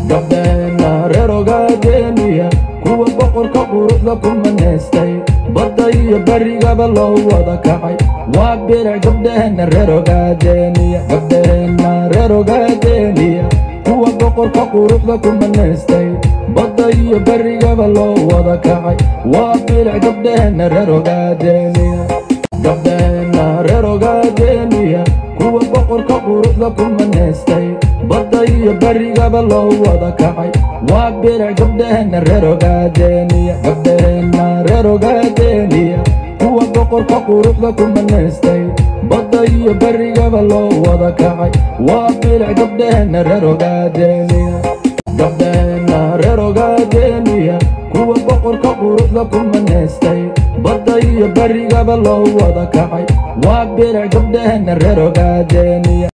gabdheena reer Ogaadeniya kuwa boqorka quruxda ku manaystay badda iyo barigaba loo wada kacay waa bilic gabdheena reer Ogaadeniya gabdheena reer Ogaadeniya kuwa boqorka quruxda ku manaystay badda iyo barigaba loo wada kacay waa bilic gabdheena reer Ogaadeniya gabdheena reer Ogaadeniya kuwa boqorka quruxda ku manaystay badda iyo barigaba loo wada kacay waa bilic gabdheena reer Ogaadeniya gabdheena reer Ogaadeniya kuwa boqorka quruxda ku manaystay badda iyo barigaba loo wada kacay waa bilic gabdheena reer Ogaadeniya gabdheena reer Ogaadeniya kuwa boqorka quruxda ku manaystay badda iyo barigaba loo wada kacay waa bilic gabdheena reer Ogaadeniya